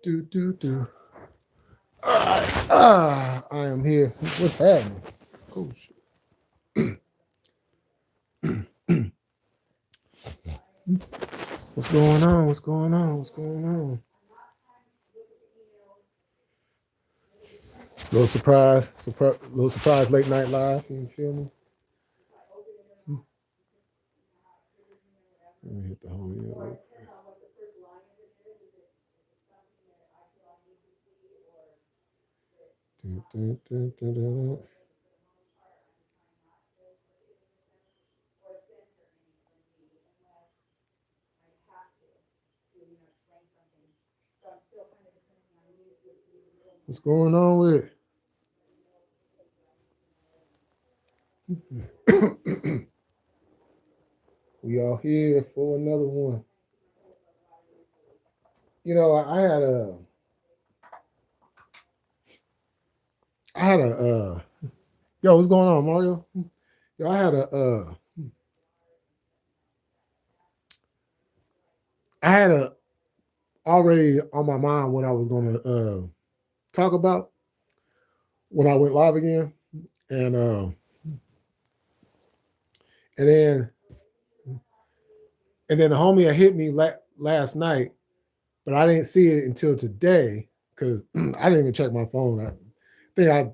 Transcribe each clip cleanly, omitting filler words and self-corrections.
Do. I am here. What's happening? Cool shit. What's going on? What's going on? What's going on? Little surprise late night live. You feel me? Let me hit the homie up. What's going on with it? We all here for another one. You know, I had a yo, what's going on, Mario? Yo, I had a already on my mind what I was gonna talk about when I went live again. And and then and then the homie had hit me last night, but I didn't see it until today because I didn't even check my phone. Think I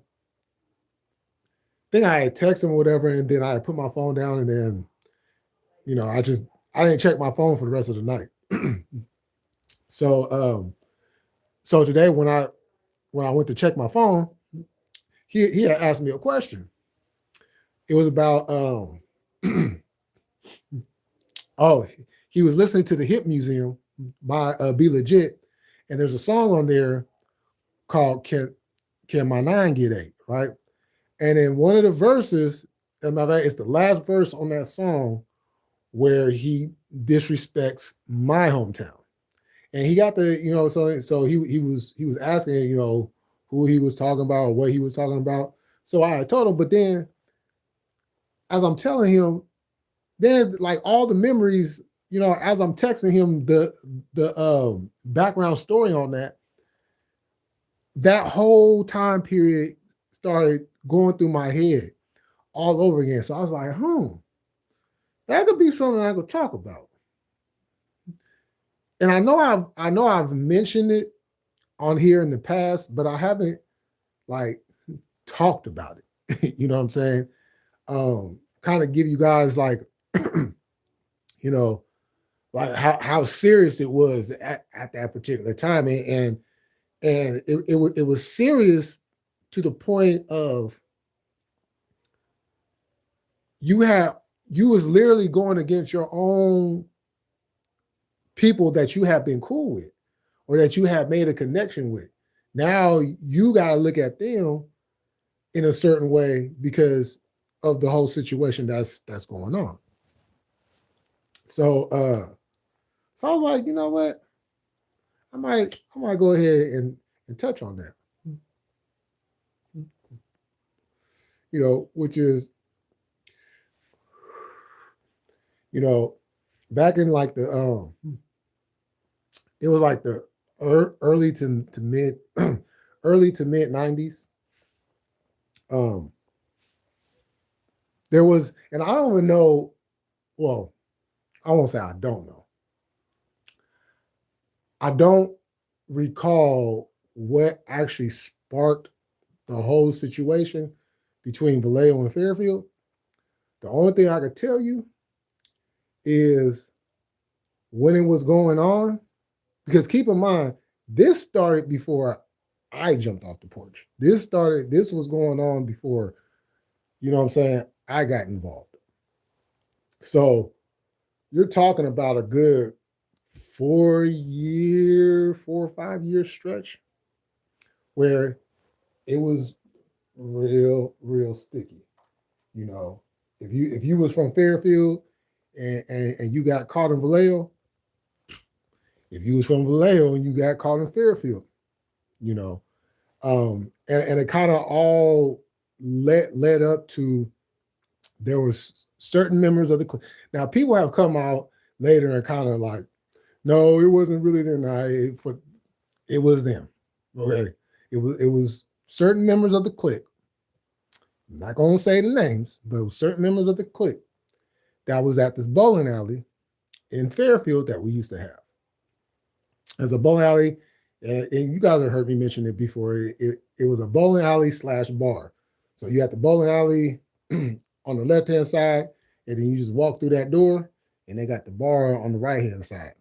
think I had texted him or whatever, and then I put my phone down, and then I didn't check my phone for the rest of the night. So today when I went to check my phone, he had asked me a question. It was about oh, he was listening to the Hip Museum by Be Legit, and there's a song on there called Can My Nine Get Eight, right? And in one of the verses, it's the last verse on that song where he disrespects my hometown. And he got the, so he was asking, who he was talking about or what he was talking about. So I told him, but then as I'm telling him, then like all the memories, as I'm texting him the background story on that whole time period started going through my head all over again. So I was like, that could be something I could talk about. And I know I've mentioned it on here in the past, but I haven't like talked about it. You know what I'm saying? Kind of give you guys like, like how serious it was at that particular time, and it was serious to the point of you was literally going against your own people that you have been cool with or that you have made a connection with. Now you got to look at them in a certain way because of the whole situation that's going on. So so I was like, you know what? I might go ahead and touch on that. Which is, back in like the it was like the early to mid early to mid 90s. There was, and I don't even know, well, I won't say I don't know. I don't recall what actually sparked the whole situation between Vallejo and Fairfield. The only thing I could tell you is when it was going on, because keep in mind, this started before I jumped off the porch. This was going on before, you know what I'm saying, I got involved. So you're talking about a good 4 or 5 year stretch where it was real sticky. If you was from Fairfield and you got caught in Vallejo, if you was from Vallejo and you got caught in Fairfield, and it kind of all led up to, there was certain members of the now people have come out later and kind of like, no, it wasn't really the night. It was them. Okay. It was certain members of the clique. I'm not gonna say the names, but it was certain members of the clique that was at this bowling alley in Fairfield that we used to have. As a bowling alley, and you guys have heard me mention it before. It was a bowling alley / bar. So you had the bowling alley on the left hand side, and then you just walk through that door, and they got the bar on the right hand side.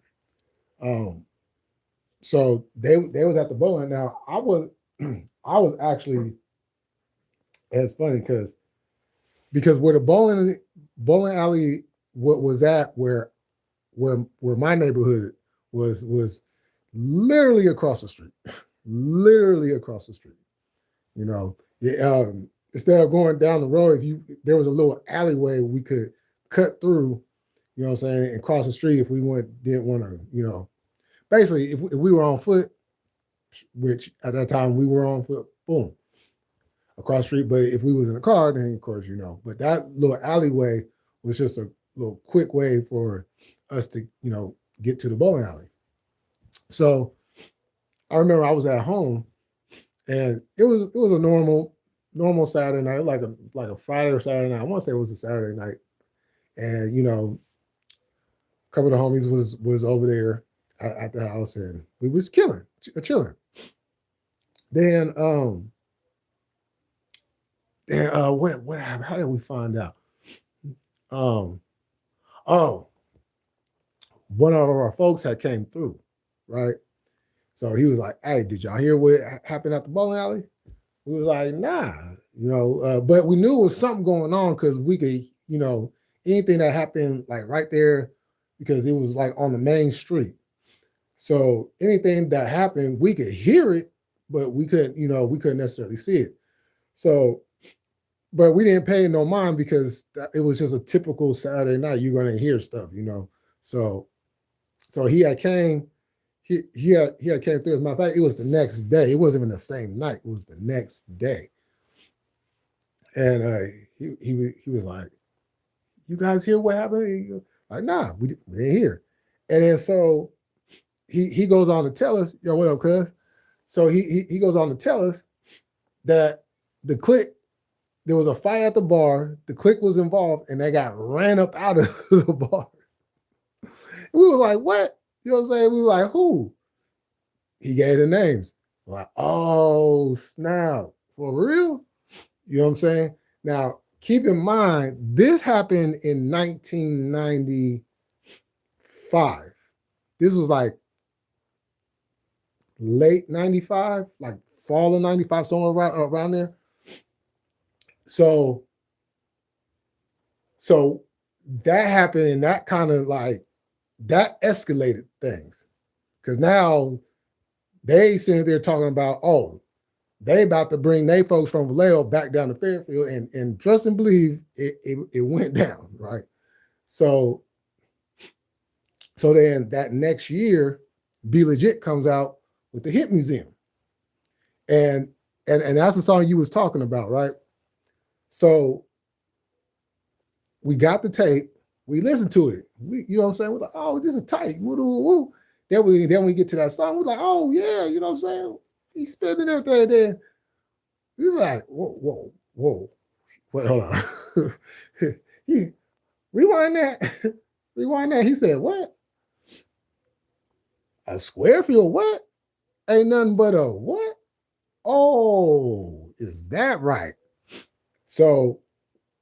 So they was at the bowling. Now I was I was actually, it's funny because where the bowling alley what was at where my neighborhood was literally across the street, literally across the street. You know, instead of going down the road, there was a little alleyway we could cut through. You know what I'm saying, and cross the street if we didn't want to. You know, basically if we were on foot, which at that time we were on foot, boom, across the street. But if we was in a car, then of course you know. But that little alleyway was just a little quick way for us to get to the bowling alley. So I remember I was at home, and it was a normal Saturday night, like a Friday or Saturday night. I want to say it was a Saturday night, and a couple of the homies was over there at the house, and we was chilling. Then what happened? How did we find out? Oh, one of our folks had came through, right? So he was like, "Hey, did y'all hear what happened at the bowling alley?" We was like, "Nah," but we knew it was something going on because we could, anything that happened like right there, because it was like on the main street. So anything that happened, we could hear it, but we couldn't necessarily see it. So, but we didn't pay no mind because it was just a typical Saturday night. You're gonna hear stuff. So he had came. He had came through. As a matter of fact, it was the next day. It wasn't even the same night. It was the next day. And he was like, "You guys hear what happened?" Like, "Nah, we didn't hear." And then so he goes on to tell us, "Yo, what up, cuz?" So he goes on to tell us that the clique, there was a fight at the bar. The clique was involved, and they got ran up out of the bar. We were like, "What?" You know what I'm saying? We were like, "Who?" He gave the names. We're like, "Oh, snap. For real?" You know what I'm saying? Now, keep in mind, this happened in 1995. This was like late 95, like fall of 95, somewhere around there. So that happened, and that kind of like, that escalated things. Because now they sitting there talking about, oh, they about to bring they folks from Vallejo back down to Fairfield, and trust and believe it went down, right? So then that next year, Be Legit comes out with the Hit Museum. And that's the song you was talking about, right? So we got the tape, we listened to it. You know what I'm saying? We're like, "Oh, this is tight." Woo. Then we get to that song, we're like, "Oh yeah," you know what I'm saying? He's spinning everything there. He's like, whoa. Wait, hold on. he rewind that. Rewind that. He said, "What? A square field? What? Ain't nothing but a what? Oh, is that right?" So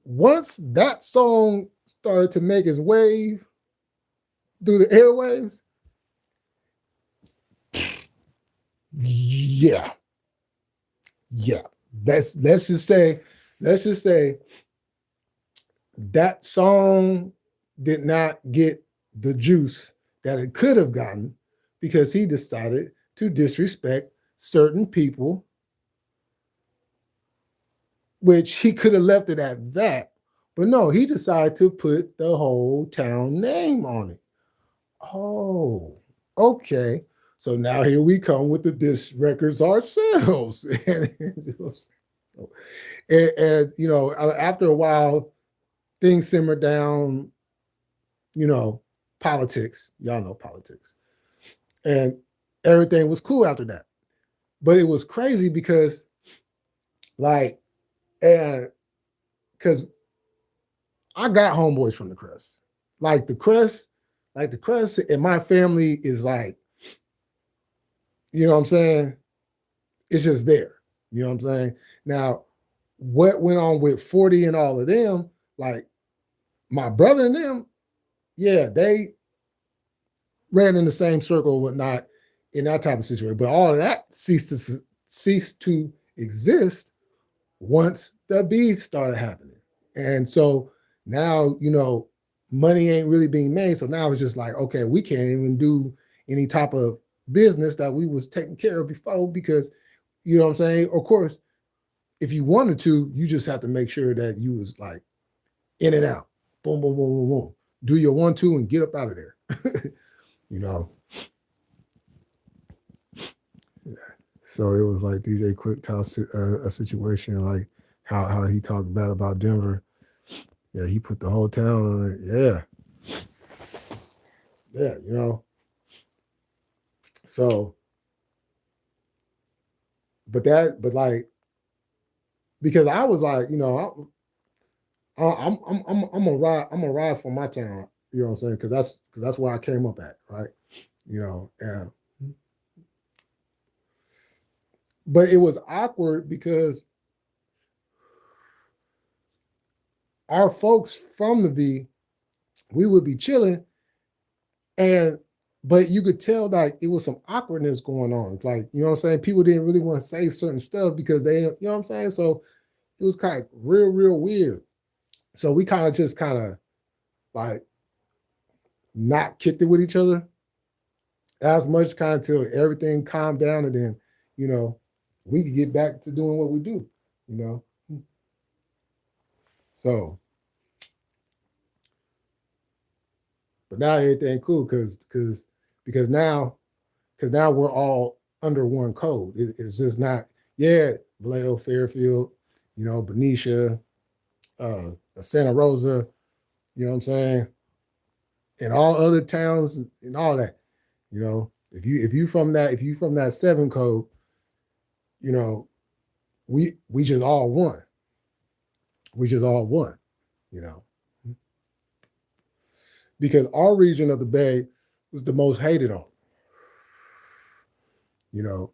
once that song started to make its wave through the airwaves, yeah. Let's just say that song did not get the juice that it could have gotten, because he decided to disrespect certain people, which he could have left it at that. But no, he decided to put the whole town name on it. Oh, okay. So now here we come with the disc records ourselves. and after a while, things simmered down, politics. Y'all know politics. And everything was cool after that. But it was crazy because, like, and because I got homeboys from the Crest. Like the Crest, and my family is like, you know what I'm saying? It's just there. You know what I'm saying? Now, what went on with 40 and all of them, like my brother and them, yeah, they ran in the same circle or whatnot in that type of situation. But all of that ceased to exist once the beef started happening. And so now, you know, money ain't really being made. So now it's just like, okay, we can't even do any type of business that we was taking care of before because, you know what I'm saying? Of course, if you wanted to, you just have to make sure that you was like in and out. Boom, boom, boom, boom, boom. Do your 1-2 and get up out of there. You know. So it was like DJ Quick tells a situation like how he talked bad about Denver. Yeah, he put the whole town on it. Yeah. Yeah, you know. So, but like, because I was like, you know, I'm gonna ride for my town. You know what I'm saying? Because that's where I came up at, right? You know, and but it was awkward because our folks from the V, we would be chilling, and but you could tell like it was some awkwardness going on. Like, you know what I'm saying? People didn't really want to say certain stuff because they, you know what I'm saying? So it was kind of real weird. So we kind of like not kicked it with each other as much kind of till everything calmed down, and then, you know, we could get back to doing what we do, you know. So, but now everything cool because now we're all under one code. It's just not, yeah, Vallejo, Fairfield, you know, Benicia, Santa Rosa, you know what I'm saying, and all other towns and all that. You know, if you from that 7 code, you know, we just all one. We just all one, you know. Because our region of the Bay was the most hated on. You know,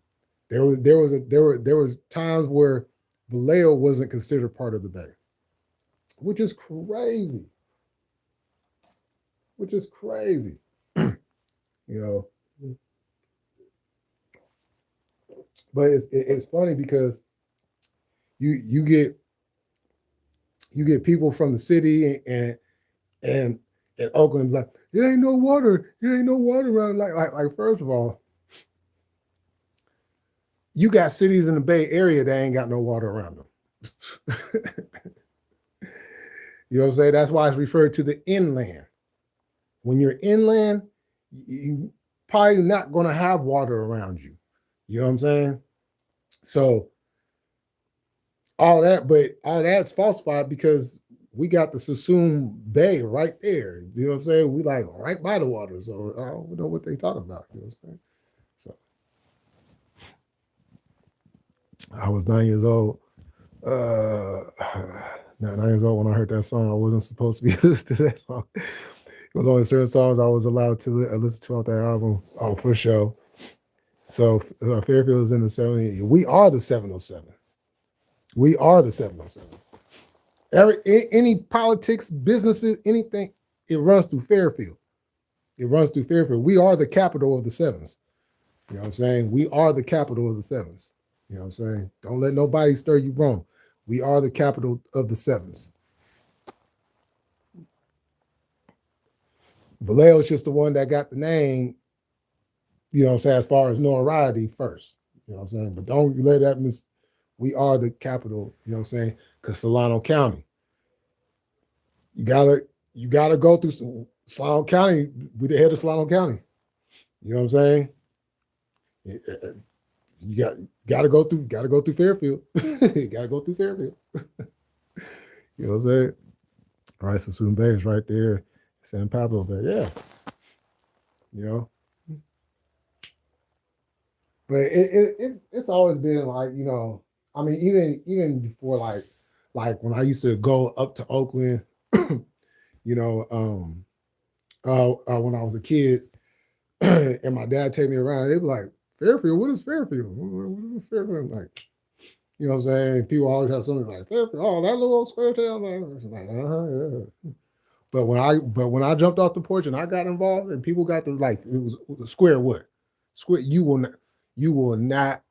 there was times where Vallejo wasn't considered part of the Bay, which is crazy. Which is crazy. You know. But it's funny because you get people from the city and Oakland like, it ain't no water around. Like first of all, you got cities in the Bay Area that ain't got no water around them. You know what I'm saying? That's why it's referred to the inland. When you're inland, you probably not going to have water around you. You know what I'm saying? So all that's falsified because we got the Suisun Bay right there. You know what I'm saying? We like right by the water. So I don't know what they talking about. You know what I'm saying? So I was 9 years old. 9 years old when I heard that song. I wasn't supposed to be listening to that song. It was only certain songs I was allowed to listen to off that album. Oh, for sure. So Fairfield is in the 70s. We are the 707. We are the 707. Any politics, businesses, anything, it runs through Fairfield. It runs through Fairfield. We are the capital of the sevens. You know what I'm saying? We are the capital of the sevens. You know what I'm saying? Don't let nobody stir you wrong. We are the capital of the sevens. Vallejo is just the one that got the name, you know what I'm saying, as far as notoriety first. You know what I'm saying? But don't let that miss. We are the capital, you know what I'm saying? Because Solano County. You gotta go through Solano County. We the head of Solano County. You know what I'm saying? You gotta go through Fairfield. You gotta go through Fairfield. You know what I'm saying? All right, so Suisun Bay is right there. San Pablo Bay, yeah. You know. But it's always been like, you know, I mean, even before like when I used to go up to Oakland, you know, when I was a kid, and my dad take me around, they'd be like, Fairfield, what is Fairfield? What is Fairfield? Like, you know what I'm saying? People always have something like Fairfield, oh, that little old square town. Like, yeah. But when I jumped off the porch and I got involved and people got to like it was square what? Square you will not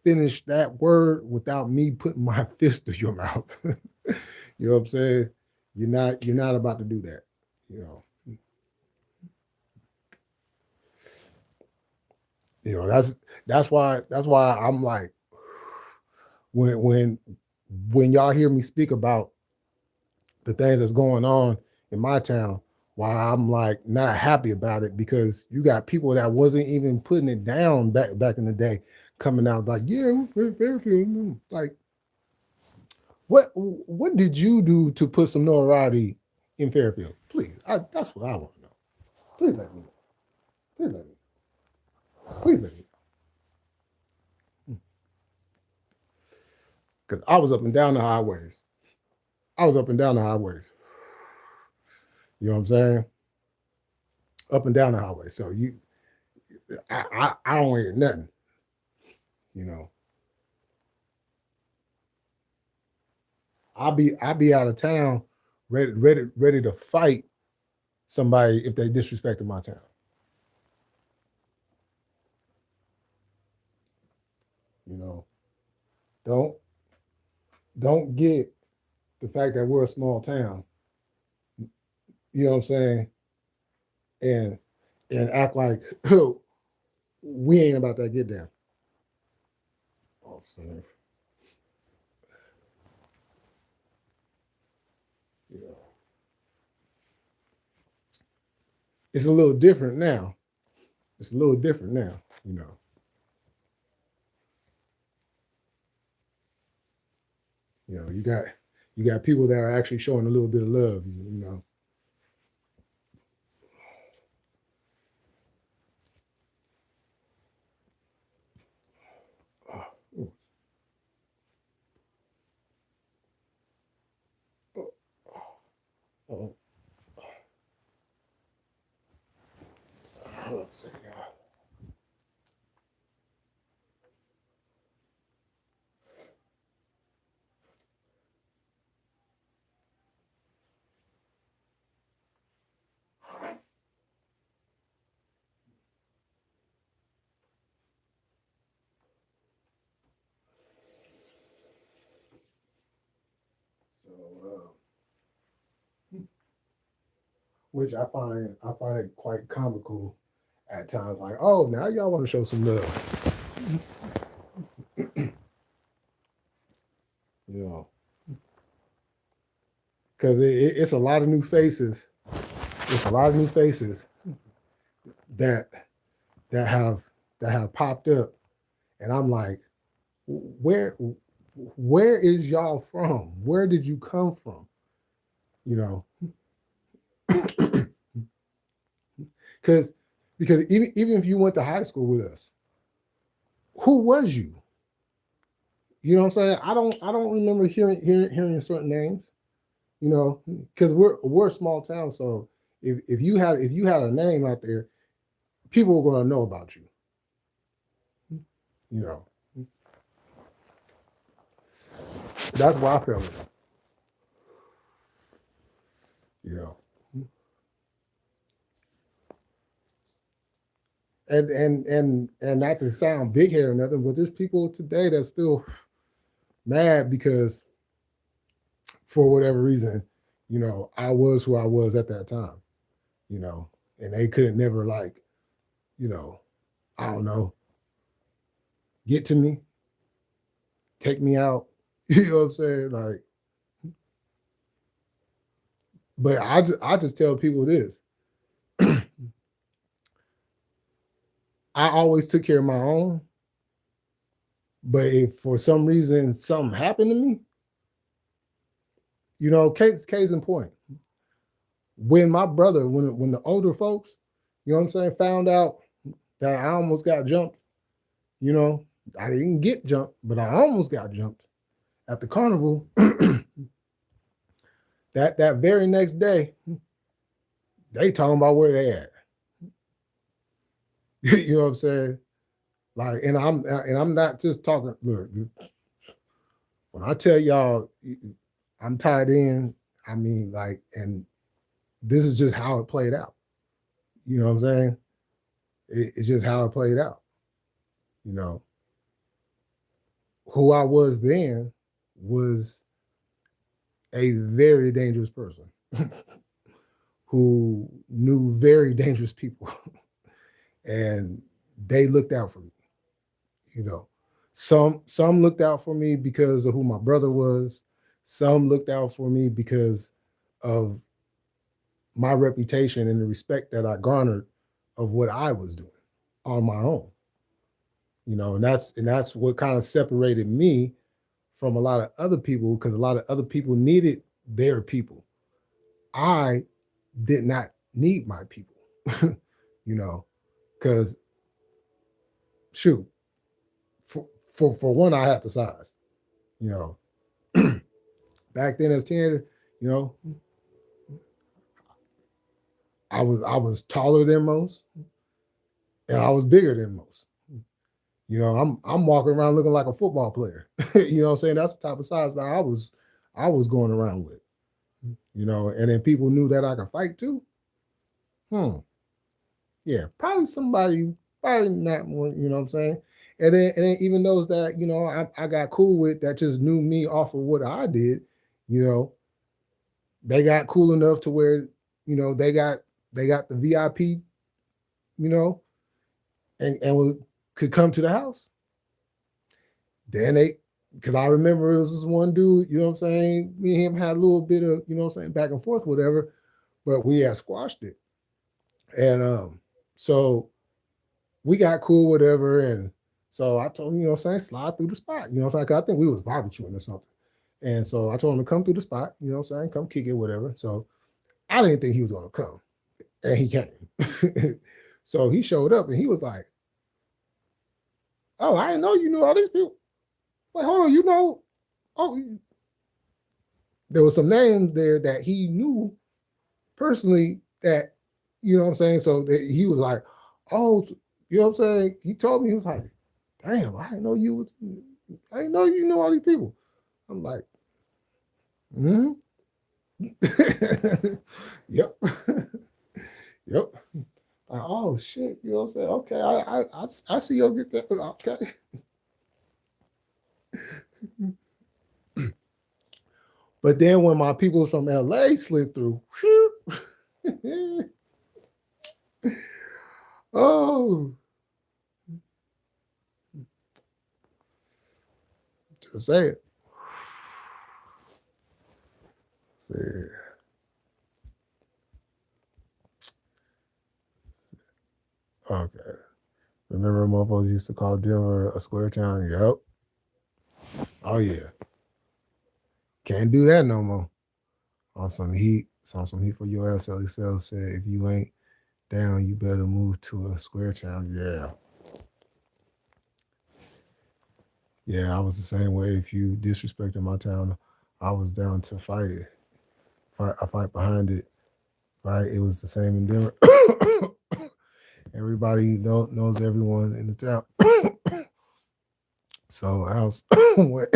finish that word without me putting my fist to your mouth. You know what I'm saying? You're not about to do that, you know. That's why I'm like when y'all hear me speak about the things that's going on in my town, why I'm like not happy about it, because you got people that wasn't even putting it down back in the day coming out like, yeah, Fairfield. Like, what did you do to put some notoriety in Fairfield? Please, that's what I want to know. Please let me know. Please let me know. Please let me know. Because I was up and down the highways. I was up and down the highways. You know what I'm saying? Up and down the highway. So I don't hear nothing. You know, I'll be out of town, ready to fight somebody if they disrespected my town. You know, don't don't get the fact that we're a small town. You know what I'm saying? And act like we ain't about that get down. Oh, I'm saying, you know, it's a little different now. It's a little different now. You know. You got people that are actually showing a little bit of love. You know. Oh, oh, oh, oh, so, which I find it quite comical at times. Like, oh, now y'all want to show some love, you know, because it's a lot of new faces. It's a lot of new faces that that have that have popped up, and I'm like, where where is y'all from? Where did you come from? You know, because even if you went to high school with us, who was you? You know what I'm saying? I don't remember hearing certain names. You know, because we're a small town, so if you had a name out there, people were going to know about you. You know, that's why I felt it. You know, and not to sound big head or nothing, but there's people today that's still mad because for whatever reason, I was who I was at that time. You know, and they couldn't never like, you know, I don't know, get to me, take me out. You know what I'm saying? Like, but I just tell people this. I always took care of my own, but if for some reason something happened to me, case in point, when my brother, when the older folks, you know what I'm saying, found out that I almost got jumped, You know, I didn't get jumped, but I almost got jumped at the carnival. that very next day, they talking about where they at. You know what I'm saying? Like, and I'm not just talking. Look, when I tell y'all, I'm tied in. I mean, like, and this is just how it played out. You know what I'm saying? It's just how it played out. You know, who I was then was a very dangerous person who knew very dangerous people, and they looked out for me. You know, some looked out for me because of who my brother was. Some looked out for me because of my reputation and the respect that I garnered of what I was doing on my own. You know, and that's what kind of separated me from a lot of other people, because a lot of other people needed their people. I did not need my people. You know, because shoot, for one, I had the size. You know, back then as a teenager, you know, I was taller than most, and I was bigger than most. You know, I'm walking around looking like a football player. You know what I'm saying? That's the type of size that I was going around with. You know, and then people knew that I could fight too. Yeah, probably somebody, probably not one, you know what I'm saying? And then even those that, you know, I got cool with that just knew me off of what I did, you know, they got cool enough to where, you know, they got the VIP, you know, and could come to the house. Then they, because I remember it was this one dude, you know what I'm saying? Me and him had a little bit of, you know what I'm saying, back and forth, whatever, but we had squashed it. And so we got cool, whatever. And so I told him, you know what I'm saying, slide through the spot. You know what I'm saying? 'Cause I think we was barbecuing or something. And so I told him to come through the spot, you know what I'm saying, come kick it, whatever. So I didn't think he was gonna come. And he came. So he showed up and he was like, "Oh, I didn't know you knew all these people." Like, hold on, you know, oh, there was some names there that he knew personally that, you know what I'm saying? So that he was like, "Oh, you know what I'm saying?" He told me, he was like, "Damn, I didn't know you was, I didn't know you know all these people." I'm like, hmm. Yep. Yep. Like, oh shit, you know what I'm saying? Okay, I see you'll get that. Okay. But then when my people from LA slid through, oh, just say it. See, okay. Remember motherfuckers used to call Denver a square town? Yep. Oh yeah. Can't do that no more. On some heat. On some heat for your ass. Ellie said, if you ain't down, you better move to a square town. Yeah. Yeah, I was the same way. If you disrespected my town, I was down to fight behind it. Right? It was the same in Denver. Everybody knows everyone in the town. So I was what?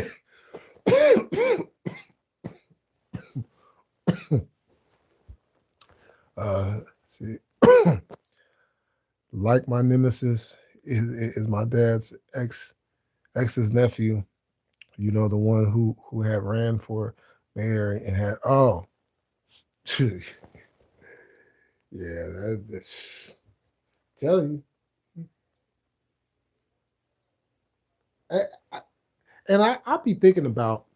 See, like my nemesis is my dad's ex's nephew. You know, the one who had ran for mayor and had yeah, that's tell you. I, I, and I'll be thinking about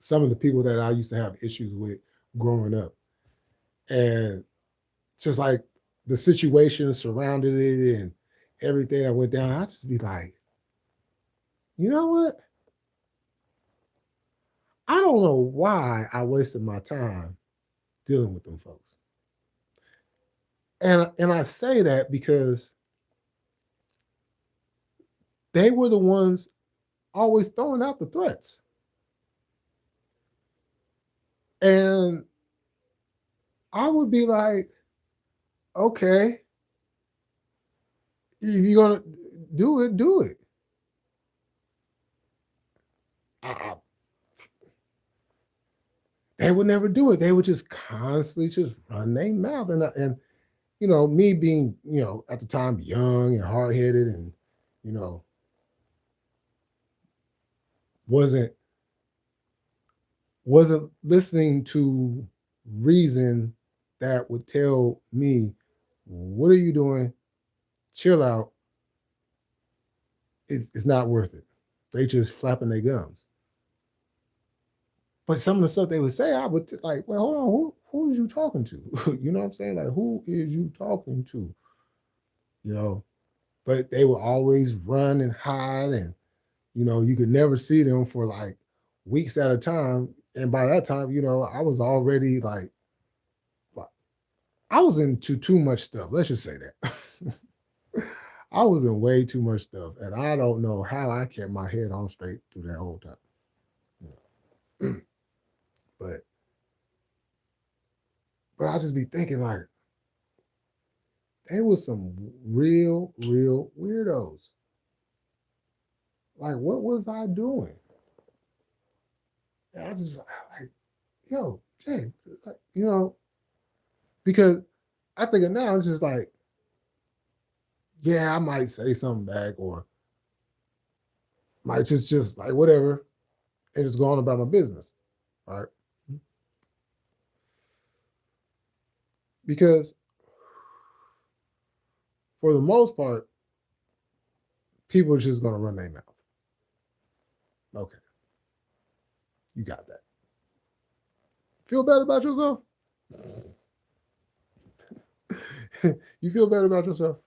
some of the people that I used to have issues with growing up, and just like the situation surrounded it and everything that went down. I just be like, you know what? I don't know why I wasted my time dealing with them folks. And I say that because they were the ones always throwing out the threats. And I would be like, okay, if you're gonna do it, do it. I, they would never do it. They would just constantly just run their mouth. And me being, at the time young and hard headed and, you know, wasn't wasn't listening to reason that would tell me, what are you doing? Chill out. It's not worth it. They just flapping their gums. But some of the stuff they would say, I would like, well, hold on, who is you talking to? You know what I'm saying? Like, who is you talking to? You know, but they would always run and hide, and you could never see them for like weeks at a time. And by that time, I was already like I was into too much stuff. Let's just say that. I was in way too much stuff, and I don't know how I kept my head on straight through that whole time. but but I just be thinking like they was some real weirdos. Like, what was I doing? And I just like, yo, Jay, like, because I think of now it's just like, yeah, I might say something back or might just like whatever and just go on about my business. Right. Because for the most part, people are just gonna run their mouth. Okay. You got that. Feel better about yourself? You feel better about yourself?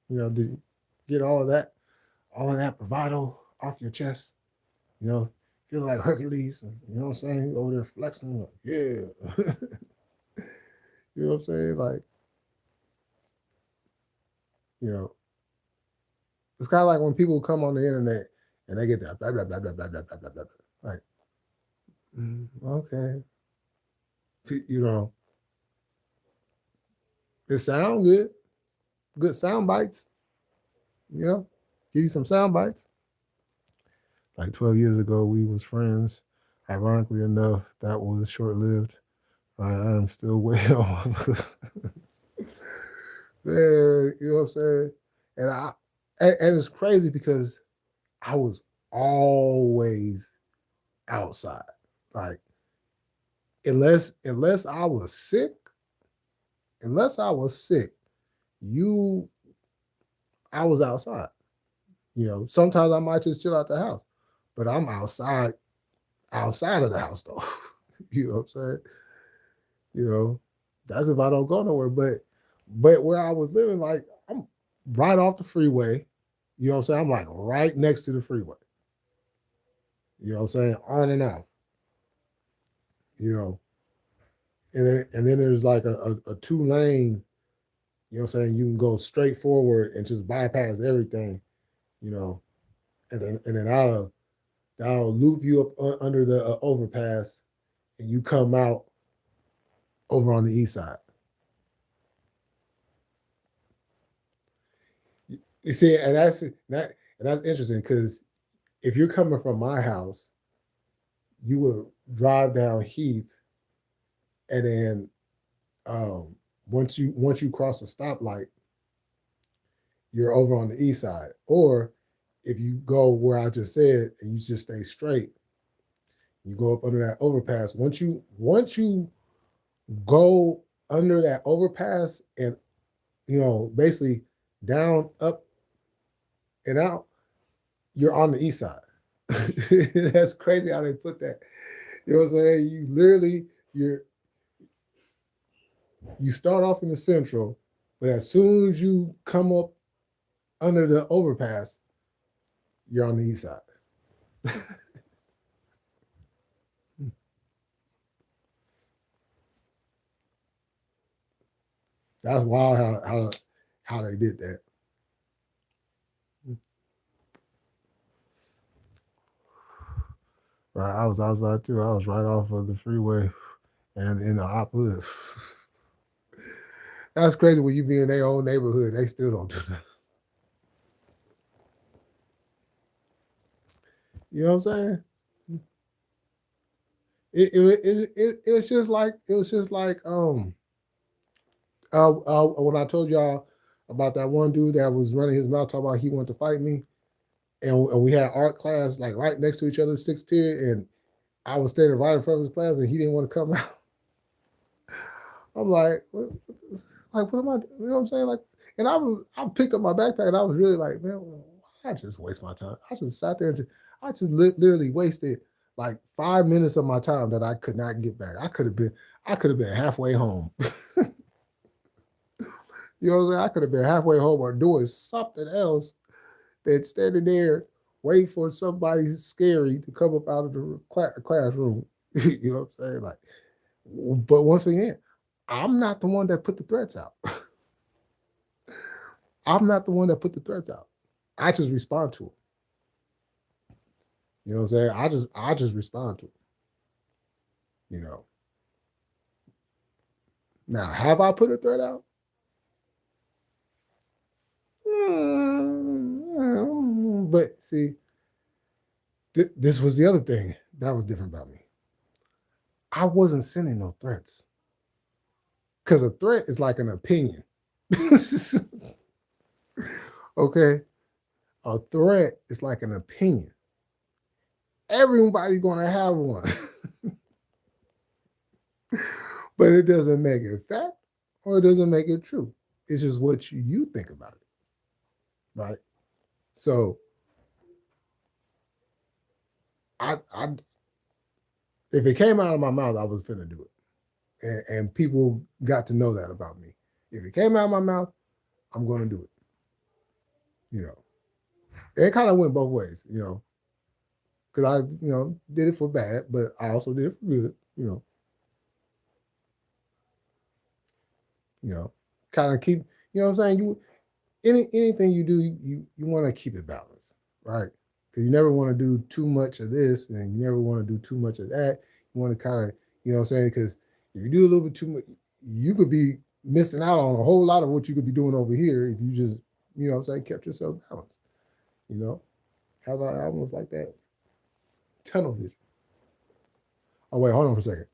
Did you get all of that bravado off your chest? Feel like Hercules, you know what I'm saying? Over there flexing, like, yeah. You know what I'm saying? Like, you know, it's kind of like when people come on the internet and they get that blah, blah, blah, blah, blah, blah, blah, blah, blah. Like, okay. It sound good. Good sound bites. Give you some sound bites. Like 12 years ago, we was friends. Ironically enough, that was short-lived. I am still way off. Man, you know what I'm saying? And it's crazy because I was always outside. Like, unless I was sick, you I was outside. Sometimes I might just chill out the house, but I'm outside of the house though. You know what I'm saying? That's if I don't go nowhere. But where I was living, like I'm right off the freeway. You know what I'm saying? I'm like right next to the freeway. You know what I'm saying? On and off. You know, and then there's like a 2-lane. You know what I'm saying? You can go straight forward and just bypass everything. You know, and then I'll loop you up under the overpass, and you come out over on the east side. You see, and that's interesting because if you're coming from my house, you would drive down Heath, and then once you cross a stoplight, you're over on the east side. Or if you go where I just said and you just stay straight, you go up under that overpass. Once you go under that overpass and basically down, up, and out, you're on the east side. That's crazy how they put that. You know what I'm saying? You literally you start off in the central, but as soon as you come up under the overpass, you're on the east side. That's wild how they did that. Right, I was outside too. I was right off of the freeway and in the opposite. That's crazy when you be in their own neighborhood. They still don't do that. You know what I'm saying? It was just like when I told y'all about that one dude that was running his mouth talking about he wanted to fight me, and we had art class like right next to each other, sixth period, and I was standing right in front of his class, and he didn't want to come out. I'm like, what am I? You know what I'm saying? Like, and I picked up my backpack, and I was really like, man, I just waste my time. I just sat there and I just literally wasted like 5 minutes of my time that I could not get back. I could have been halfway home. You know what I'm saying? I could have been halfway home or doing something else than standing there waiting for somebody scary to come up out of the classroom. You know what I'm saying? Like, but once again, I'm not the one that put the threats out. I'm not the one that put the threats out. I just respond to it. You know what I'm saying? I just respond to it. You know. Now, have I put a threat out? But see, this was the other thing that was different about me. I wasn't sending no threats. Because a threat is like an opinion. Okay? A threat is like an opinion. Everybody's going to have one. But it doesn't make it fact or it doesn't make it true. It's just what you think about it. Right? So I if it came out of my mouth, I was finna do it. And people got to know that about me. If it came out of my mouth, I'm gonna do it. You know. It kind of went both ways, you know. Because I, did it for bad, but I also did it for good, kind of keep, what I'm saying? Anything you do, you want to keep it balanced, right? Because you never want to do too much of this and you never want to do too much of that. You want to kind of, you know what I'm saying? Because if you do a little bit too much, you could be missing out on a whole lot of what you could be doing over here if you just, what I'm saying, kept yourself balanced, How about I almost like that tunnel vision? Oh, wait, hold on for a second.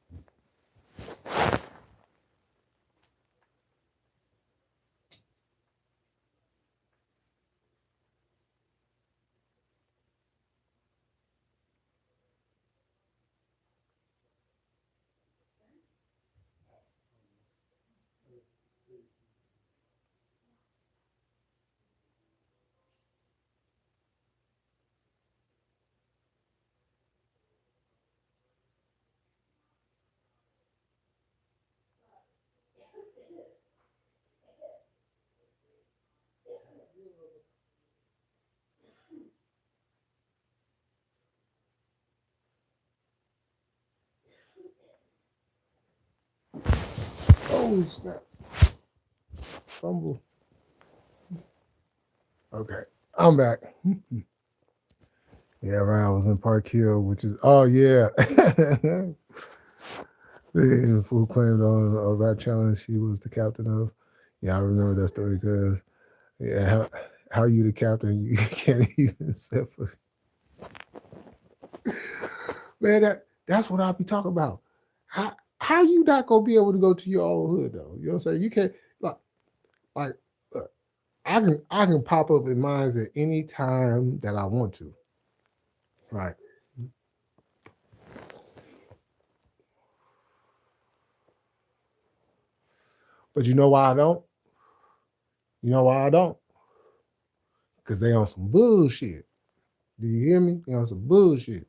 Oh, snap. Fumble. Okay, I'm back. Yeah, right. I was in Park Hill, which is, oh, yeah. The fool claimed on a rap challenge he was the captain of. Yeah, I remember that story because, yeah, how you the captain? You can't even set foot. Man, that's what I'll be talking about. How you not gonna be able to go to your own hood though? You know what I'm saying? You can't like I can pop up in mines at any time that I want to. Right. But you know why I don't? You know why I don't? Because they on some bullshit. Do you hear me? They on some bullshit.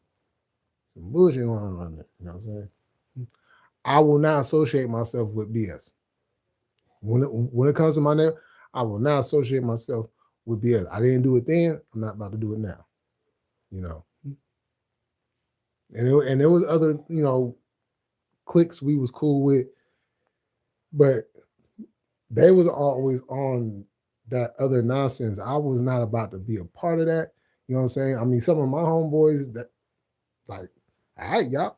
Some bullshit going on there. You know what I'm saying? I will not associate myself with BS. When it comes to my name, I will not associate myself with BS. I didn't do it then. I'm not about to do it now. You know. And there was other, cliques we was cool with, but They was always on that other nonsense. I was not about to be a part of that. You know what I'm saying? I mean, some of my homeboys that like, all right, y'all,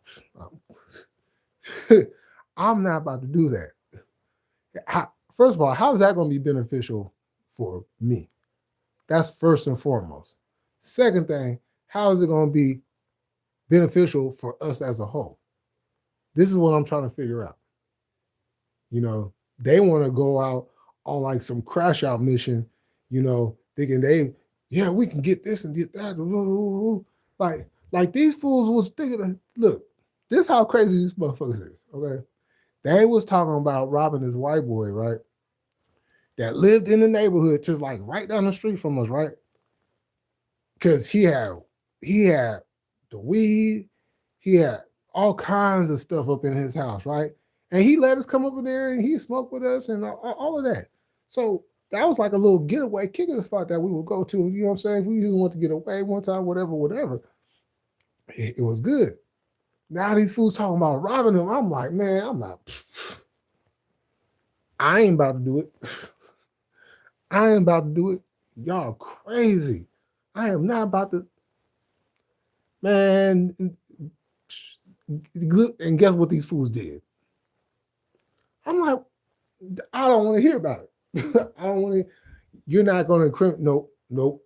I'm not about to do that. First of all, how is that going to be beneficial for me? That's first and foremost. Second thing, how is it going to be beneficial for us as a whole? This is what I'm trying to figure out. You know, they want to go out on like some crash out mission, you know, thinking yeah, we can get this and get that. Like these fools was thinking, look, this is how crazy these motherfuckers is, okay? They was talking about robbing this white boy, right? That lived in the neighborhood just like right down the street from us, right? Because he had the weed, he had all kinds of stuff up in his house, right? And he let us come up in there and he smoked with us and all of that. So that was like a little getaway kicking spot that we would go to. You know what I'm saying? If we just want to get away one time, whatever, it was good. Now these fools talking about robbing him. I'm like, man, I'm not. I ain't about to do it. I ain't about to do it. Y'all crazy. I am not about to. Man, and guess what these fools did? I'm like, I don't want to hear about it. I don't want to. You're not going to incriminate. Nope.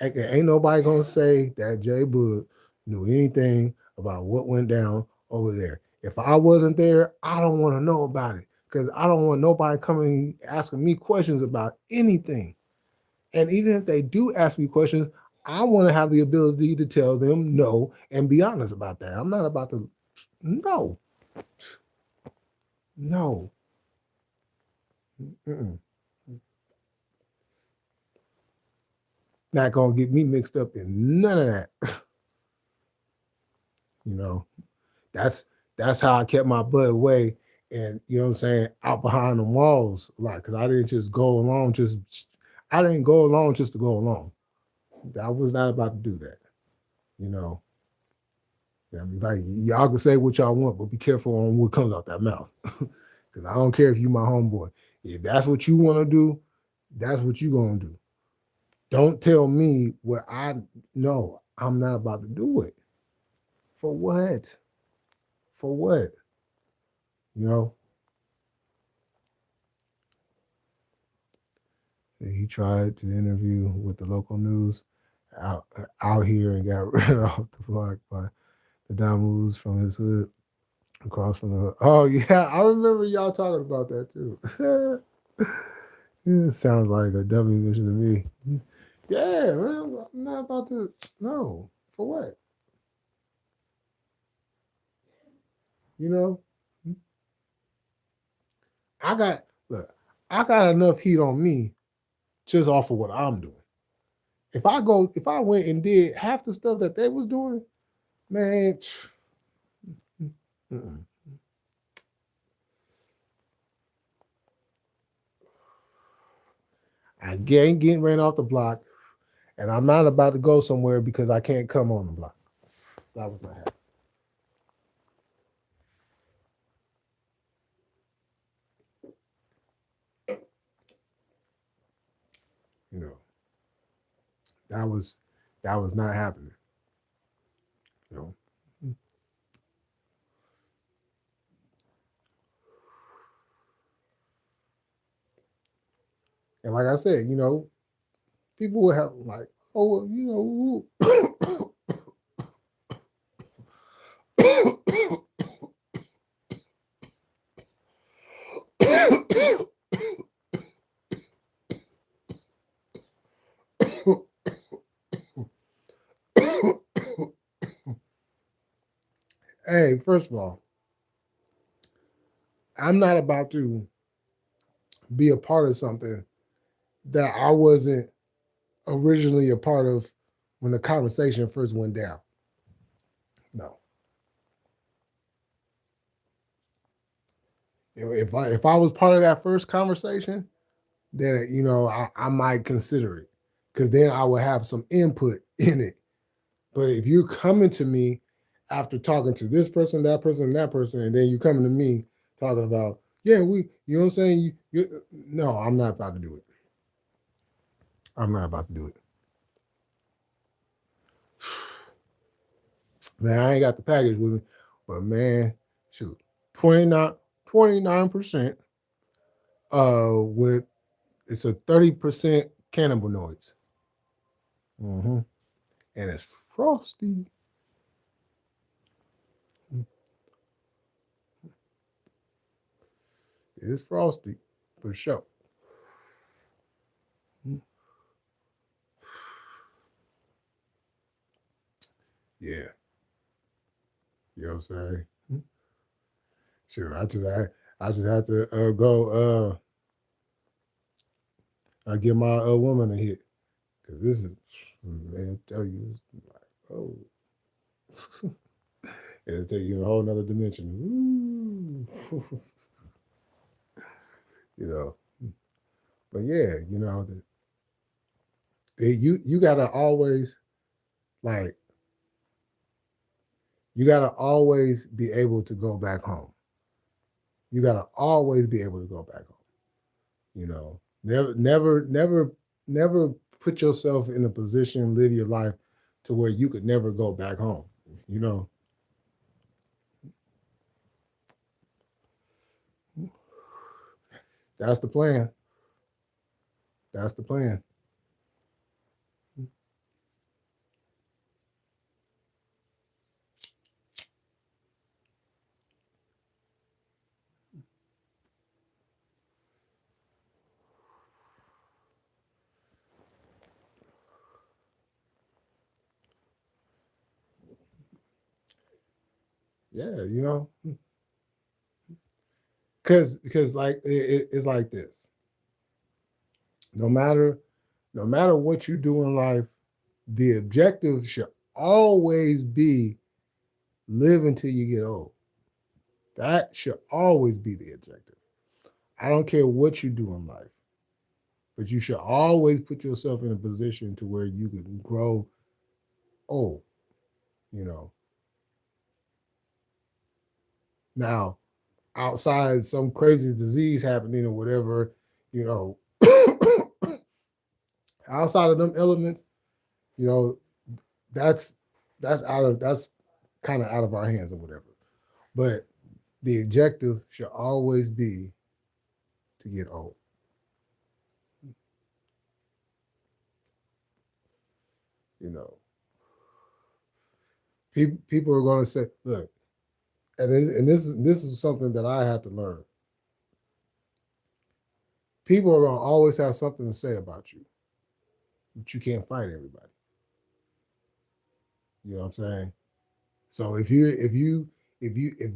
Ain't nobody going to say that Jay Bud knew anything about what went down over there. If I wasn't there, I don't want to know about it because I don't want nobody coming asking me questions about anything. And even if they do ask me questions, I want to have the ability to tell them no and be honest about that. I'm not about to, no. Mm-mm. Not going to get me mixed up in none of that. You know, that's how I kept my butt away and, you know what I'm saying, out behind the walls a lot because I didn't just go along I didn't go along just to go along. I was not about to do that, you know. I mean, like y'all can say what y'all want, but be careful on what comes out that mouth. Because I don't care if you my homeboy. If that's what you want to do, that's what you gonna do. Don't tell me what I know. I'm not about to do it. For what? For what? You know? He tried to interview with the local news out out here and got ran off the block by the Damus from his hood across from the hood. Oh yeah, I remember y'all talking about that too. It sounds like a dummy mission to me. Yeah, man, I'm not about to. No, for what? You know, I got look. I got enough heat on me just off of what I'm doing. If I went and did half the stuff that they was doing, man, mm-mm. I ain't getting ran off the block, and I'm not about to go somewhere because I can't come on the block. That was not happening. You know, that was not happening. You know, and like I said, you know, people will have like, oh, well, you know, hey, first of all, I'm not about to be a part of something that I wasn't originally a part of when the conversation first went down. No. If I was part of that first conversation, then you know I might consider it because then I would have some input in it. But if you're coming to me after talking to this person, that person, and that person, and then you coming to me talking about, Yeah, you know what I'm saying? No, I'm not about to do it. I'm not about to do it. Man, I ain't got the package with me, but man, shoot, 29% with it's a 30% cannabinoids. Mm-hmm. And it's frosty. It's frosty for sure. Yeah. You know what I'm saying? Sure. I just have to go give my woman a hit. Cause this is, man, tell you, oh, it'll take you in a whole nother dimension. You know. But yeah, you know, you gotta always like you gotta always be able to go back home. You gotta always be able to go back home. You know, never put yourself in a position, live your life to where you could never go back home. You know, that's the plan. That's the plan. Yeah, you know, because like it's like this. No matter no matter what you do in life, the objective should always be live until you get old. That should always be the objective. I don't care what you do in life, but you should always put yourself in a position to where you can grow old, you know. Now, outside some crazy disease happening or whatever, you know, outside of them elements, you know, that's that's kind of out of our hands or whatever. But the objective should always be to get old. You know, people are going to say, look, and this is something that I had to learn. People are going to always have something to say about you, but you can't fight everybody. You know what I'm saying? So if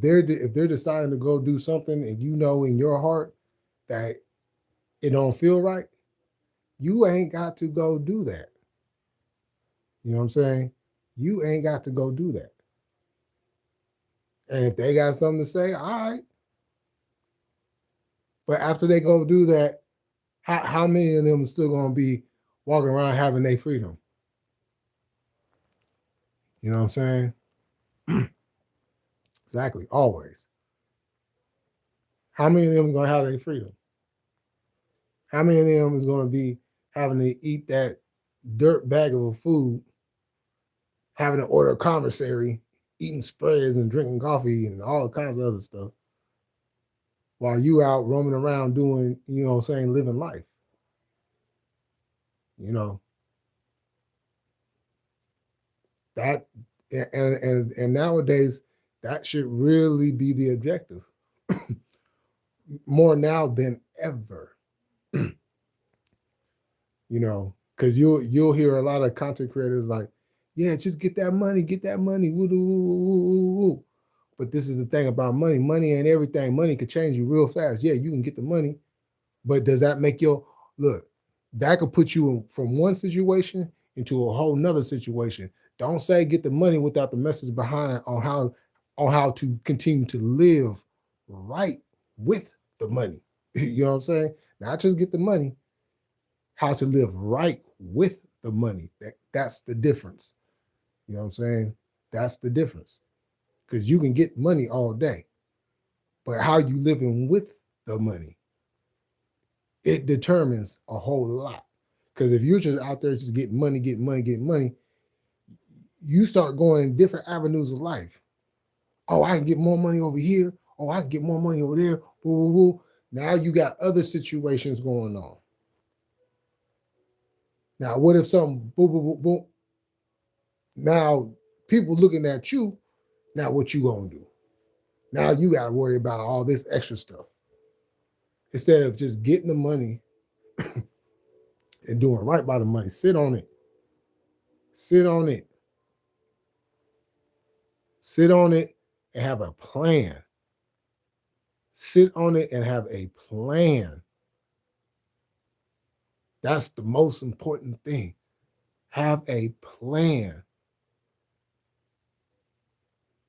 they're deciding to go do something and you know in your heart that it don't feel right, you ain't got to go do that. You know what I'm saying? You ain't got to go do that. And if they got something to say, all right. But after they go do that, how many of them are still gonna be walking around having their freedom? You know what I'm saying? Exactly. Always. How many of them are gonna have their freedom? How many of them is gonna be having to eat that dirt bag of food, having to order a commissary, eating spreads and drinking coffee and all kinds of other stuff, while you out roaming around doing, you know what I'm saying, living life. You know, that and nowadays that should really be the objective more now than ever. You know, because you'll hear a lot of content creators like, yeah, just get that money, woo, woo, woo, woo. But this is the thing about money. Money ain't everything. Money could change you real fast. Yeah, you can get the money, but does that make your look? That could put you from one situation into a whole nother situation. Don't say get the money without the message behind on how to continue to live right with the money. You know what I'm saying? Not just get the money, how to live right with the money. That's the difference. You know what I'm saying? That's the difference. Because you can get money all day, but how you living with the money. It determines a whole lot. Because if you're just out there just getting money, you start going in different avenues of life. Oh, I can get more money over here. Oh, I can get more money over there. Boo, boo, boo. Now you got other situations going on. Now, what if something boom, boom, boom, boom? Now people looking at you. Now what you gonna do? Now you got to worry about all this extra stuff instead of just getting the money and doing right by the money. Sit on it. Sit on it. Sit on it and have a plan. Sit on it and have a plan. That's the most important thing. Have a plan.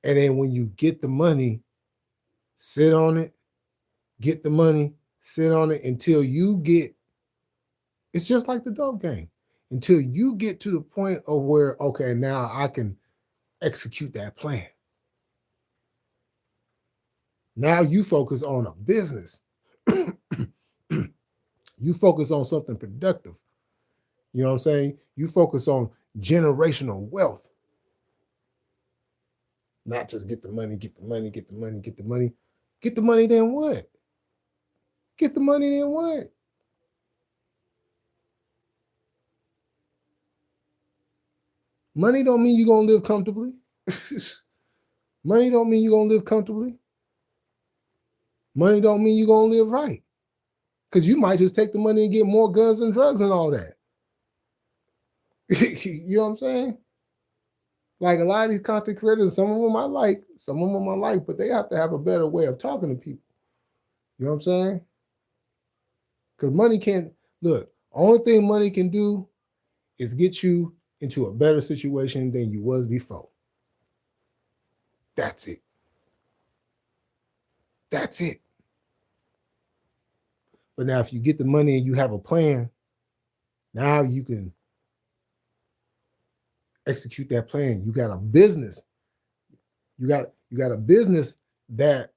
And then when you get the money, sit on it, get the money, sit on it until you get, it's just like the dope game, until you get to the point of where, okay, now I can execute that plan. Now you focus on a business. You focus on something productive. You know what I'm saying? You focus on generational wealth. Not just get the money, get the money, get the money, get the money. Get the money, then what? Get the money, then what? Money don't mean you're going to live comfortably. Money don't mean you're going to live comfortably. Money don't mean you're going to live right. Because you might just take the money and get more guns and drugs and all that. You know what I'm saying? Like a lot of these content creators, some of them I like, but they have to have a better way of talking to people. You know what I'm saying? Because money can't, look, only thing money can do is get you into a better situation than you was before. That's it. That's it. But now if you get the money and you have a plan, now you can execute that plan. You got a business. You got a business that,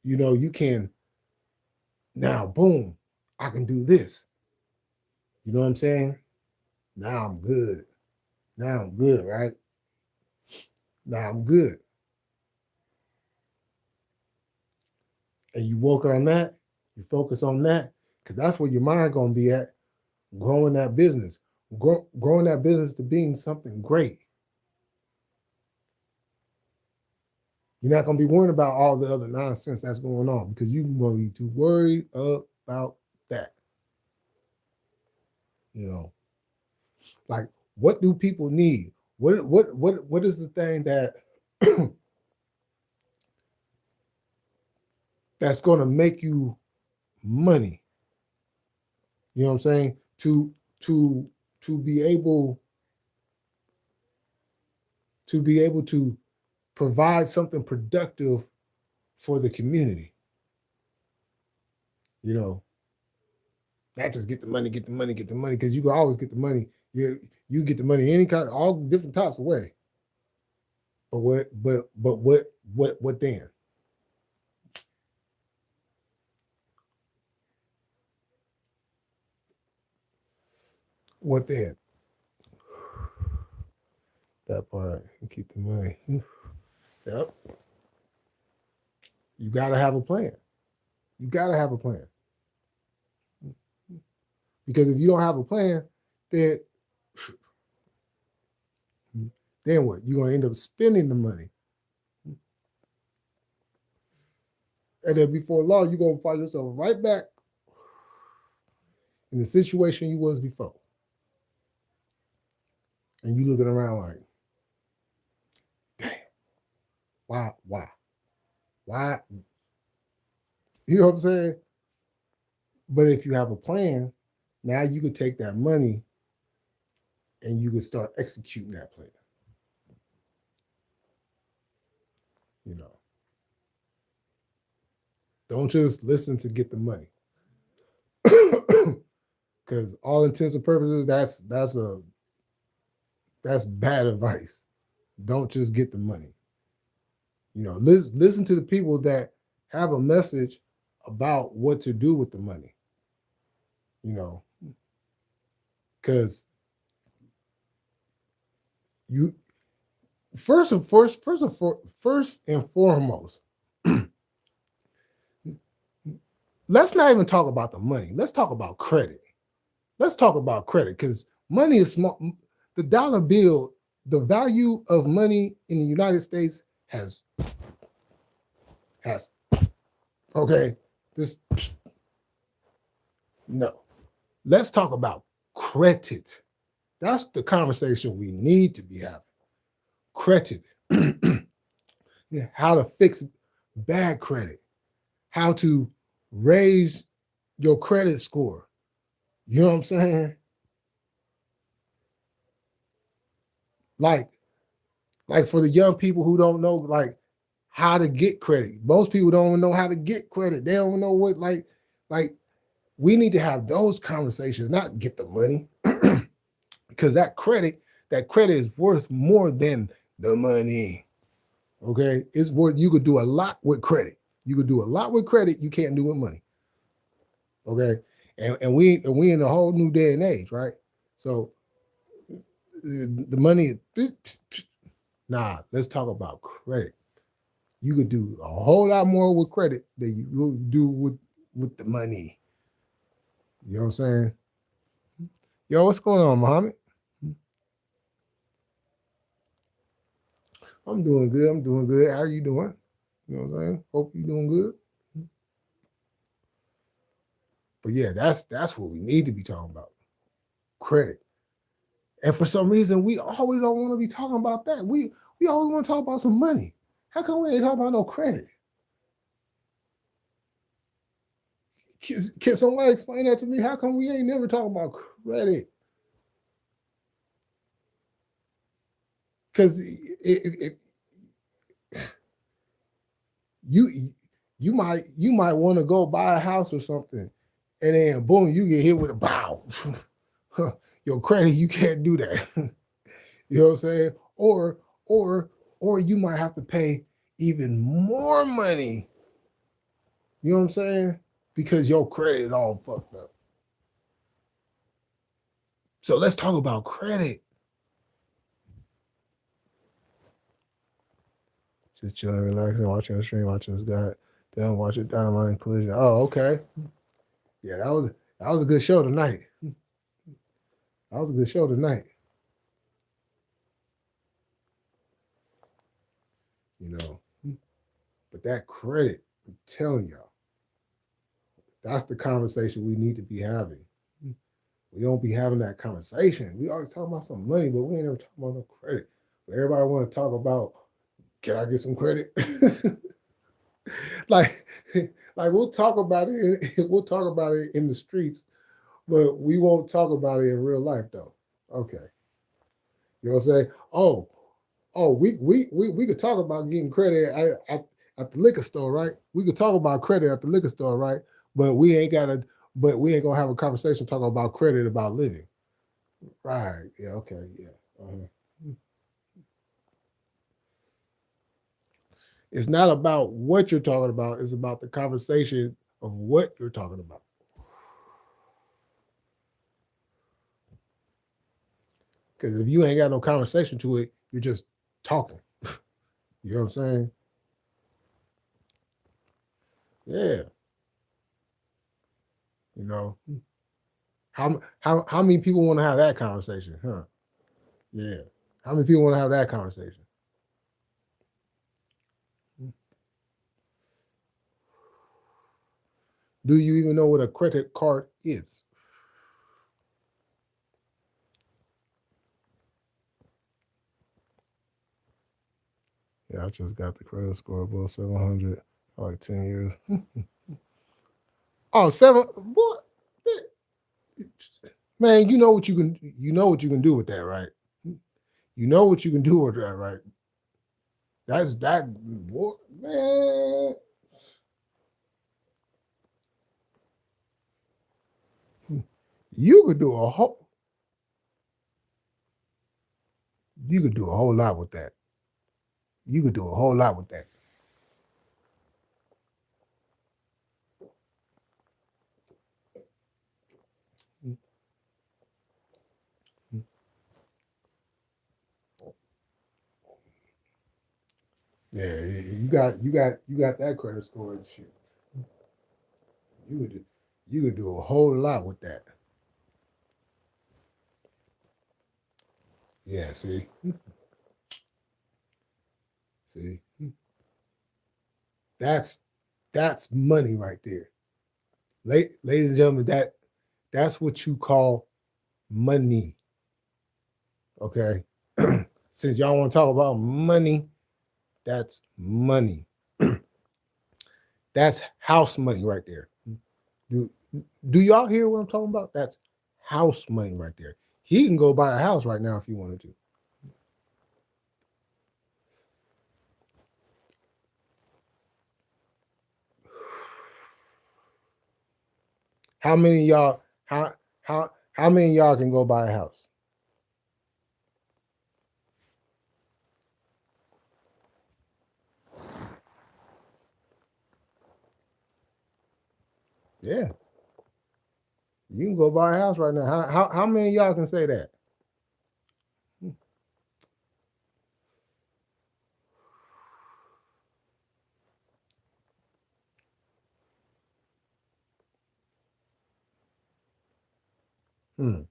you know, you can now, boom, I can do this. You know what I'm saying? Now I'm good. Now I'm good, right? Now I'm good. And you work on that, you focus on that, because that's where your mind gonna be at, growing that business, growing that business to being something great. You're not gonna be worried about all the other nonsense that's going on because you're gonna be too worried about that. You know, like what do people need? What is the thing that that's gonna make you money? You know what I'm saying? To be able to provide something productive for the community. You know, not just get the money, because you can always get the money. You get the money any kind, all different types of way. But what then? What then? That part, keep the money. Yep. You gotta have a plan. You gotta have a plan. Because if you don't have a plan, then what? You're gonna end up spending the money. And then before long, you're gonna find yourself right back in the situation you was before. And you looking around like, damn, why? You know what I'm saying? But if you have a plan, now you can take that money and you can start executing that plan. You know, don't just listen to get the money, because all intents and purposes, that's bad advice. Don't just get the money. You know, listen to the people that have a message about what to do with the money, because you first and foremost, let's not even talk about the money. Let's talk about credit. Let's talk about credit, because money is small. The dollar bill, the value of money in the United States has okay. This no. Let's talk about credit. That's the conversation we need to be having. Credit. How to fix bad credit. How to raise your credit score. You know what I'm saying? Like for the young people who don't know, like, how to get credit. Most people don't even know how to get credit. They don't know what, like we need to have those conversations, not get the money. Because that credit is worth more than the money. Okay? It's worth, you could do a lot with credit. You could do a lot with credit you can't do with money. Okay? And we in a whole new day and age, right? So the money, nah, let's talk about credit. You could do a whole lot more with credit than you will do with the money. You know what I'm saying? Yo, what's going on, Muhammad? I'm doing good. How are you doing? You know what I'm saying? Hope you're doing good. But yeah, that's what we need to be talking about. Credit. And for some reason, we always don't want to be talking about that. We always want to talk about some money. How come we ain't talking about no credit? Can somebody explain that to me? How come we ain't never talking about credit? Because you might want to go buy a house or something, and then boom, you get hit with a bow. Your credit, you can't do that. You know what I'm saying? Or you might have to pay even more money. You know what I'm saying? Because your credit is all fucked up. So let's talk about credit. Just chilling, relaxing, watching the stream, watching this guy. Then watch it Dynamite Collision. Oh, okay. Yeah, that was a good show tonight. That was a good show tonight. You know. But that credit, I'm telling y'all, that's the conversation we need to be having. We don't be having that conversation. We always talk about some money, but we ain't never talking about no credit. But everybody want to talk about, can I get some credit? like we'll talk about it. We'll talk about it in the streets, but we won't talk about it in real life though. Okay. You know what I'm saying? We could talk about getting credit at the liquor store, right? We could talk about credit at the liquor store, right? But we ain't gonna have a conversation talking about credit about living. Right. Yeah, okay, yeah. It's not about what you're talking about, it's about the conversation of what you're talking about. Because if you ain't got no conversation to it, you're just talking. You know what I'm saying? Yeah. You know, how many people want to have that conversation, huh? Yeah. How many people want to have that conversation? Do you even know what a credit card is? Yeah, I just got the credit score above 700 for like 10 years. Oh, 7 what? Man, you know what you can do with that, right? You know what you can do with that, right? That's that what, man. You could do a whole lot with that. You could do a whole lot with that. Yeah, you got that credit score and shit. You could do a whole lot with that. Yeah, see, that's that's money right there. Ladies and gentlemen, that's what you call money. Okay. Since y'all want to talk about money, that's money. That's house money right there. Do, do y'all hear what I'm talking about? That's house money right there. He can go buy a house right now if he wanted to. How many of y'all how many of y'all can go buy a house? Yeah. You can go buy a house right now. How many of y'all can say that? Hmm.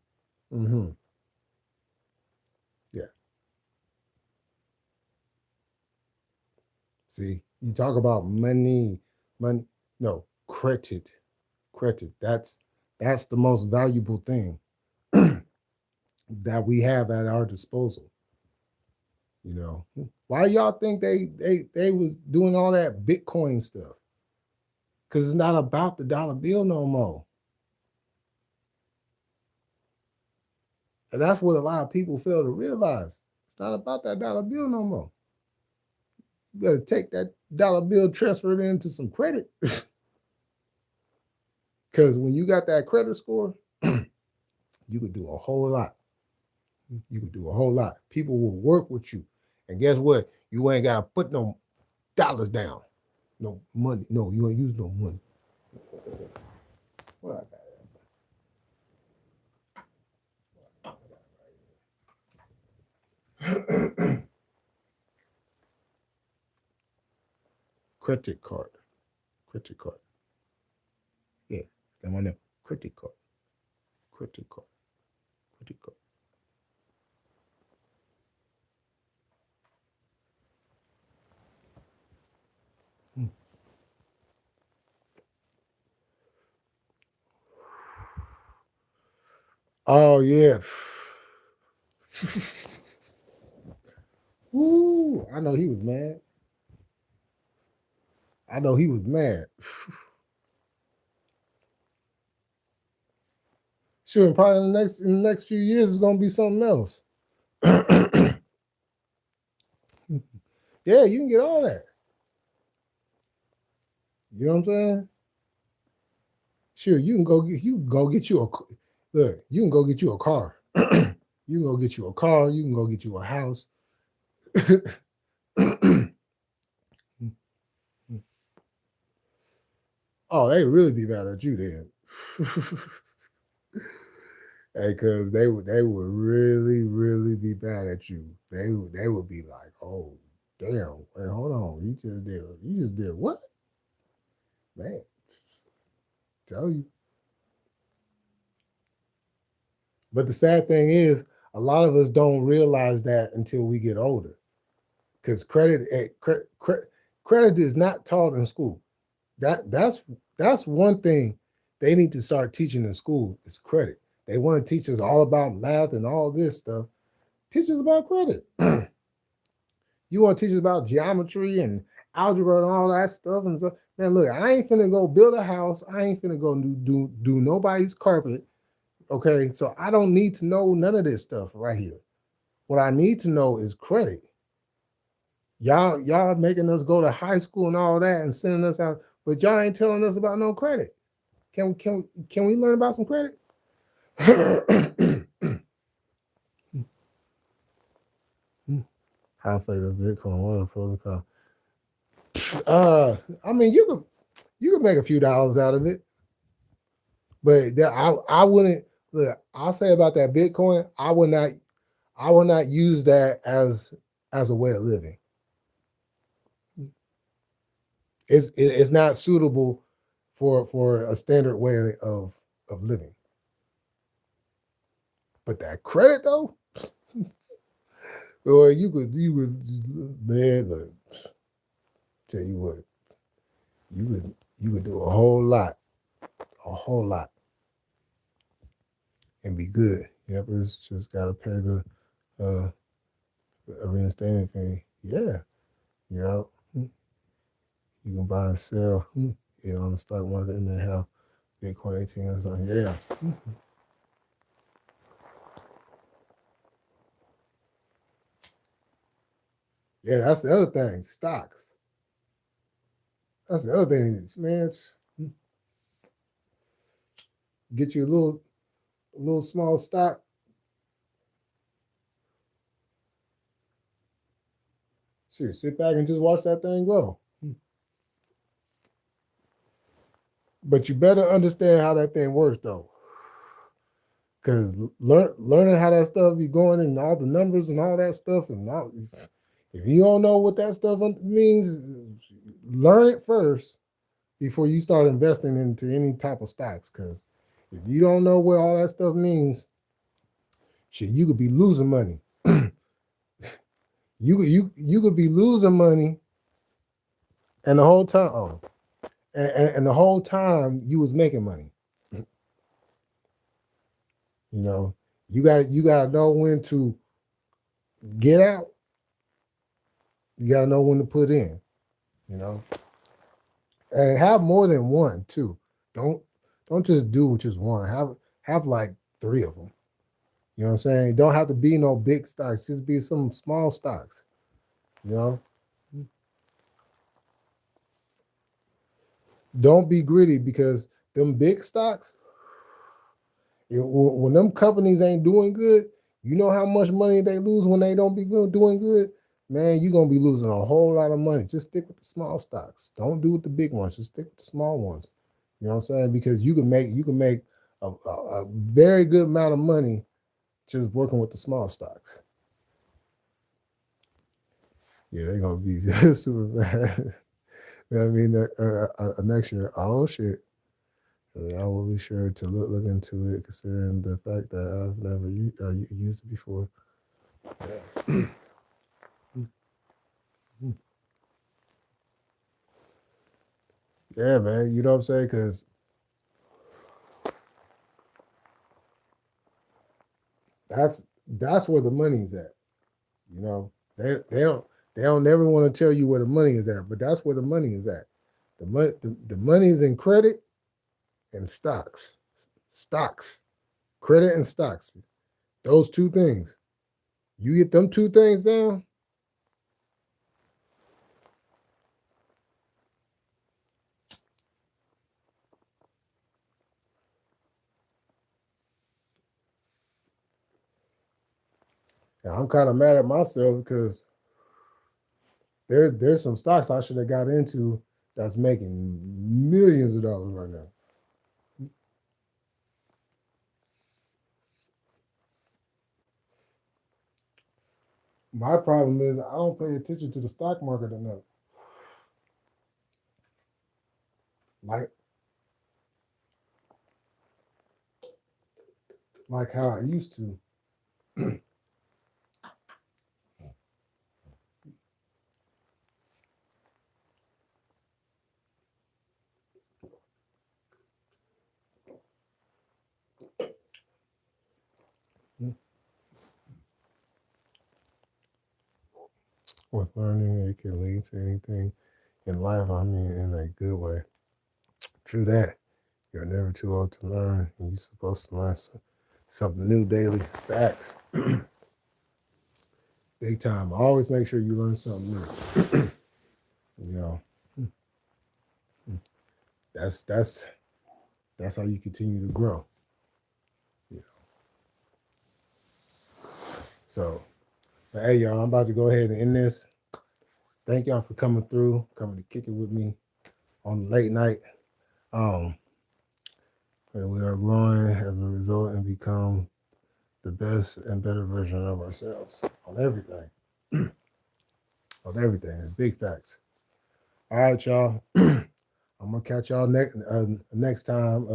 Mm-hmm. Yeah. See, you talk about money, no, credit. Credit. That's the most valuable thing that we have at our disposal. You know, why y'all think they was doing all that Bitcoin stuff? Because it's not about the dollar bill no more. And that's what a lot of people fail to realize. It's not about that dollar bill no more. You better take that dollar bill, transfer it into some credit. Because when you got that credit score, you could do a whole lot. You could do a whole lot. People will work with you. And guess what? You ain't got to put no dollars down. No money. No, you ain't use no money. What I got? Credit card. Credit card. Yeah, that one there. Credit card. Credit card. Credit card. Hmm. Oh yeah. Woo! I know he was mad. I know he was mad. Sure, probably in the next few years it's gonna be something else. Yeah, you can get all that. You know what I'm saying? Sure, you can go get you a look. You can go get you a car. You can go get you a car. You can go get you a house. Oh, they really be mad at you then. Hey, cause they would really be mad at you. They would be like, oh damn, wait, hold on, you just did what? Man, tell you. But the sad thing is, a lot of us don't realize that until we get older. Because credit is not taught in school. That's one thing they need to start teaching in school is credit. They want to teach us all about math and all this stuff. Teach us about credit. You want to teach us about geometry and algebra and all that stuff and stuff. Man, look, I ain't finna go build a house. I ain't finna go do nobody's carpet. Okay, so I don't need to know none of this stuff right here. What I need to know is credit. Y'all making us go to high school and all that and sending us out, but y'all ain't telling us about no credit. Can we learn about some credit? How fake is Bitcoin? What a protocol? I mean, you could make a few dollars out of it, but I wouldn't look. I'll say about that Bitcoin. I would not use that as a way of living. It's not suitable for a standard way of living. But that credit though, or you could man, look, tell you what, you could do a whole lot, and be good. Yep, it's just gotta pay the a reinstatement fee. Yeah, you know, you can buy and sell, on the stock market and then have Bitcoin ATMs on. Yeah. Yeah, that's the other thing. Stocks. That's the other thing, man. Get you a little small stock. Sure, sit back and just watch that thing grow. But you better understand how that thing works, though, because learning how that stuff be going and all the numbers and all that stuff, and all, if you don't know what that stuff means, learn it first before you start investing into any type of stocks. Because if you don't know what all that stuff means, shit, you could be losing money. you could be losing money, and the whole time, and the whole time you was making money. You know, you gotta know when to get out. You gotta know when to put in. You know, and have more than one too. Don't just do just one. Have like 3 of them. You know what I'm saying? Don't have to be no big stocks. Just be some small stocks. You know, don't be greedy because them big stocks, when them companies ain't doing good, you know how much money they lose when they don't be doing good. Man, you're gonna be losing a whole lot of money. Just stick with the small stocks. Don't do with the big ones. Just stick with the small ones. You know what I'm saying? Because you can make a very good amount of money just working with the small stocks. Yeah, they're gonna be super bad. I mean, next year, oh shit. I will be sure to look into it, considering the fact that I've never used it before. Yeah. Yeah, man. You know what I'm saying? Because that's where the money's at. You know, they don't never want to tell you where the money is at, but that's where the money is at. The money is in credit and stocks. Stocks, credit and stocks. Those 2 things. You get them 2 things down. And I'm kind of mad at myself because there's some stocks I should have got into that's making millions of dollars right now. My problem is I don't pay attention to the stock market enough. Like like how I used to. With learning, it can lead to anything in life. I mean, in a good way. True that. You're never too old to learn, and you're supposed to learn something new daily. Facts. Big time. Always make sure you learn something new. You know, that's how you continue to grow. You know. So, but hey, y'all, I'm about to go ahead and end this. Thank y'all for coming through, coming to kick it with me on the late night. And we are growing as a result and become the best and better version of ourselves on everything. On everything. It's big facts. All right, y'all. I'm gonna catch y'all next time.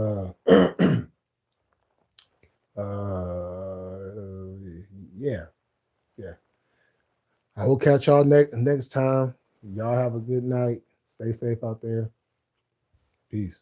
Yeah, yeah. I will catch y'all next time. Y'all have a good night. Stay safe out there. Peace.